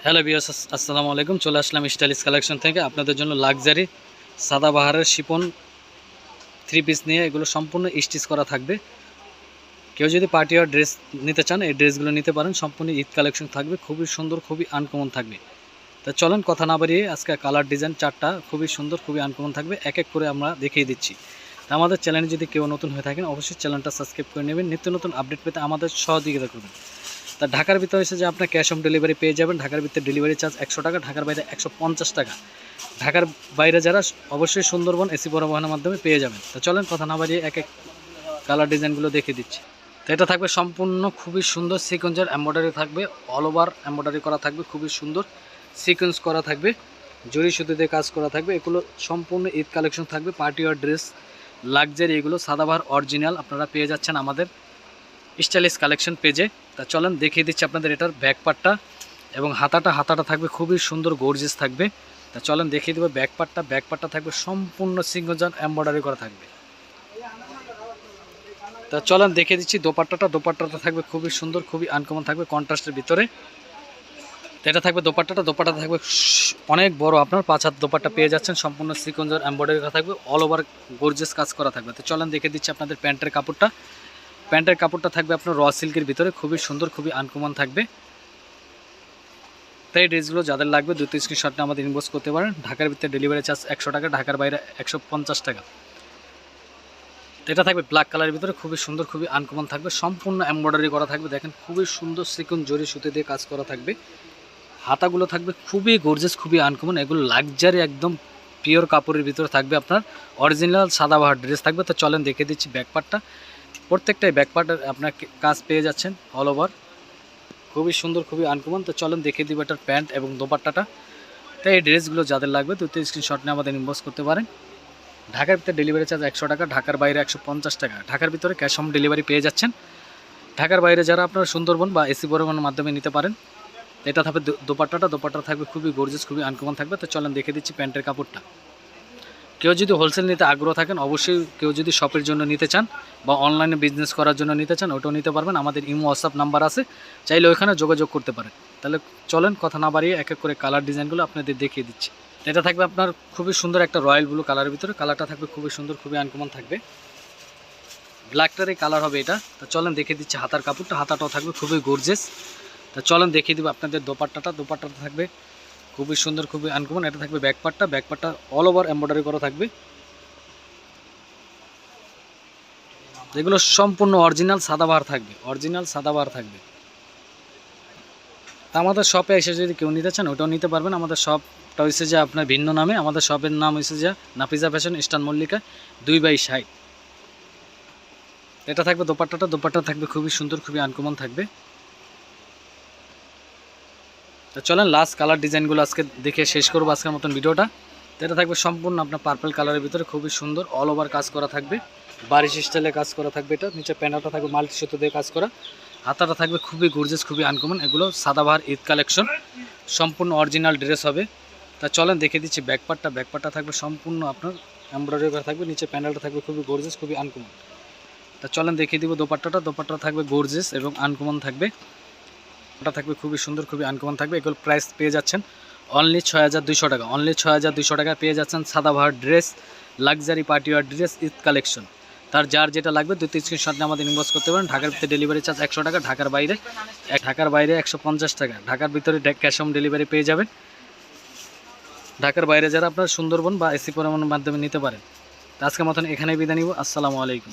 Hello viewers, আসসালামু আলাইকুম। চলে আসলাম স্টাইলিশ কালেকশন থেকে আপনাদের জন্য লাক্সারি সাদাবাহারের শিপন থ্রি পিস নিয়ে। এগুলো সম্পূর্ণ স্টিচ করা থাকবে। কেউ যদি পার্টি ওয়ার ড্রেস নিতে চান এই ড্রেসগুলো নিতে পারেন। সম্পূর্ণ ঈদ কালেকশন থাকবে, খুবই সুন্দর, খুবই আনকমন থাকবে। তা চলেন কথা না বাড়িয়ে আজকে কালার ডিজাইন চারটা খুবই সুন্দর, খুবই আনকমন থাকবে, এক এক করে আমরা দেখিয়ে দিচ্ছি। তা আমাদের চ্যানেলে যদি কেউ নতুন হয়ে থাকেন অবশ্যই চ্যানেলটা সাবস্ক্রাইব করে নেবেন। নিত্য নতুন আপডেট পেতে আমাদের সহযোগিতা করবেন। তা ঢাকার ভিতরে এসে যে আপনার ক্যাশ অন ডেলিভারি পেয়ে যাবেন। ঢাকার ভিতরে ডেলিভারি চার্জ 100 টাকা, ঢাকার বাইরে 150 টাকা। ঢাকার বাইরে যারা অবশ্যই সুন্দরবন এসি পরিবহনের মাধ্যমে পেয়ে যাবেন। তো চলেন কথা না বাড়িয়ে এক এক কালার ডিজাইনগুলো দেখিয়ে দিচ্ছি। তো এটা থাকবে সম্পূর্ণ খুবই সুন্দর সিকোয়েন্সের এমব্রয়ডারি থাকবে, অল ওভার এমব্রয়ডারি করা থাকবে, খুবই সুন্দর সিকোয়েন্স করা থাকবে, জরি সুতো দিয়ে কাজ করা থাকবে। এগুলো সম্পূর্ণ ঈদ কালেকশন থাকবে, পার্টি ওয়ার ড্রেস লাক্সারি। এগুলো সাদাবাহার অরিজিনাল আপনারা পেয়ে যাচ্ছেন আমাদের স্টাইলিশ কালেকশন পেজে। তা চলেন দেখিয়ে দিচ্ছি আপনাদের এটার ব্যাক পার্টটা এবং হাতাটা থাকবে খুবই সুন্দর গর্জিয়াস থাকবে। তা চলেন দেখিয়ে দেবো ব্যাক পার্টটা থাকবে সম্পূর্ণ সিকোয়েন্স এমব্রয়ডারি করা থাকবে। তা চলেন দেখিয়ে দিচ্ছি দোপাট্টাটা থাকবে খুবই সুন্দর, খুবই আনকমন থাকবে কন্ট্রাস্টের ভিতরে। তো এটা থাকবে দোপাট্টাটা থাকবে অনেক বড়, আপনার 5 হাত দোপাট্টা পেয়ে যাচ্ছেন। সম্পূর্ণ সিকোয়েন্স এমব্রয়ডারি করা থাকবে, অল ওভার গর্জিয়াস কাজ করা থাকবে। তো চলেন দেখিয়ে দিচ্ছি আপনাদের প্যান্টের কাপড়টা থাকবে আপনার র সিল্কের ভিতরে, খুবই সুন্দর, খুবই আনকমন থাকবে। তাই এই ড্রেসগুলো যাদের লাগবে দ্রুত স্ক্রিনশটটা আমাদের ইনবক্স করতে পারেন। ঢাকার ভিতরে ডেলিভারি চার্জ 100 টাকা, ঢাকার বাইরে 150 টাকা। এটা থাকবে ব্ল্যাক কালারের ভিতরে, খুবই সুন্দর, খুবই আনকমন থাকবে, সম্পূর্ণ এমব্রয়ডারি করা থাকবে। দেখেন খুবই সুন্দর সিকোয়েন্স জরি সুতো দিয়ে কাজ করা থাকবে। হাতাগুলো থাকবে খুবই গর্জিয়াস, খুবই আনকমন। এগুলো লাক্সারি একদম পিওর কাপড়ের ভিতরে থাকবে, আপনার অরিজিনাল সাদাবাহার ড্রেস থাকবে। তো চলেন দেখে দিচ্ছি ব্যাকপার্টটা। প্রত্যেকটাই ব্যাকপার্টের আপনার কাজ পেয়ে যাচ্ছেন অল ওভার, খুবই সুন্দর, খুবই আনকমন। তো চলেন দেখিয়ে দিব এটার প্যান্ট এবং দোপাট্টাটা। তাই এই ড্রেসগুলো যাদের লাগবে দ্রুত স্ক্রিনশট নিয়ে আমাদের ইনবক্স করতে পারেন। ঢাকার ভিতরে ডেলিভারি চার্জ 100 টাকা, ঢাকার বাইরে 150 টাকা। ঢাকার ভিতরে ক্যাশ অন ডেলিভারি পেয়ে যাচ্ছেন। ঢাকার বাইরে যারা আপনারা সুন্দরবন বা এসি পরিবহনের মাধ্যমে নিতে পারেন। এটা থাকবে দোপাট্টা থাকবে খুবই গর্জিয়াস, খুবই আনকমন থাকবে। তো চলেন দেখে দিচ্ছি প্যান্টের কাপড়টা। কেউ যদি হোলসেল নিতে আগ্রহ থাকেন অবশ্যই, কেউ যদি শপের জন্য নিতে চান বা অনলাইনে বিজনেস করার জন্য নিতে চান ওটাও নিতে পারবেন। আমাদের ইমো হোয়াটসঅ্যাপ নাম্বার আছে, চাইলে ওইখানে যোগাযোগ করতে পারেন। তাহলে চলেন কথা না বাড়িয়ে এক এক করে কালার ডিজাইনগুলো আপনাদের দেখিয়ে দিচ্ছি। এটা থাকবে আপনার খুবই সুন্দর একটা রয়্যাল ব্লু কালারের ভিতরে, কালারটা থাকবে খুবই সুন্দর, খুবই আনকমন থাকবে। ব্ল্যাকটারই কালার হবে এটা। তা চলেন দেখিয়ে দিচ্ছি হাতাটাও থাকবে খুবই গর্জিয়াস। তা চলেন দেখিয়ে দিব আপনাদের দোপাট্টাটা থাকবে খুবই সুন্দর, খুবই আনকমন। এটা থাকবে ব্যাকপার্টটা অল ওভার এমব্রয়ডারি করা থাকবে। যেগুলো সম্পূর্ণ অরিজিনাল সাদাবাহার থাকবে। তা আমাদের শপে এসে যদি কেউ নিতে চান ওটাও নিতে পারবেন। আমাদের শপটা হয়েছে যে আপনার ভিন্ন নামে, আমাদের শপের নাম হয়েছে যে নাফিজা ফ্যাশন, ইস্টার্ন মল্লিকা 2/60। এটা থাকবে দোপাট্টা থাকবে খুবই সুন্দর, খুবই আনকমন থাকবে। তো চলেন লাস্ট কালার ডিজাইনগুলো আজকে দেখে শেষ করবো আজকের মতন ভিডিওটা। তো এটা থাকবে সম্পূর্ণ আপনার পার্পল কালারের ভিতরে, খুবই সুন্দর, অল ওভার কাজ করা থাকবে, বারিশ স্টাইলে কাজ করা থাকবে। এটা নিচে প্যান্টটা থাকবে মাল্টি সুতো দিয়ে কাজ করা, হাতাটা থাকবে খুবই গর্জিয়াস, খুবই আনকমন। এগুলো সাদাবাহার ঈদ কালেকশন, সম্পূর্ণ অরিজিনাল ড্রেস হবে। তা চলেন দেখে দিচ্ছি ব্যাকপার্টটা থাকবে সম্পূর্ণ আপনার এমব্রয়ডারি করা থাকবে, নিচে প্যান্ডেলটা থাকবে খুবই গর্জিয়াস, খুবই আনকমন। তা চলেন দেখিয়ে দিব দোপাট্টা থাকবে গর্জিয়াস এবং আনকমন থাকবে। এটা থাকবে খুবই সুন্দর, খুবই আনকমন থাকবে। এগুলো প্রাইস পেয়ে যাচ্ছেন অনলি 6200 টাকা। অনলি 6200 টাকা পেয়ে যাচ্ছেন সাদাবাহার dress, luxury party wear dress Eid collection. তার যার যেটা লাগবে দুটো স্ক্রিনশট নিয়ে আমাদের ইনবক্স করতে পারেন। ঢাকার ভিতরে ডেলিভারি চার্জ 100 টাকা, ঢাকার বাইরে 150 টাকা। ঢাকার ভিতরে ক্যাশ অন ডেলিভারি পেয়ে যাবেন। ঢাকার বাইরে যারা আপনার সুন্দরবন বা এসি পরিবহনের মাধ্যমে নিতে পারেন। আজকের মতন এখানেই বিদায় নিব। আসসালামু আলাইকুম।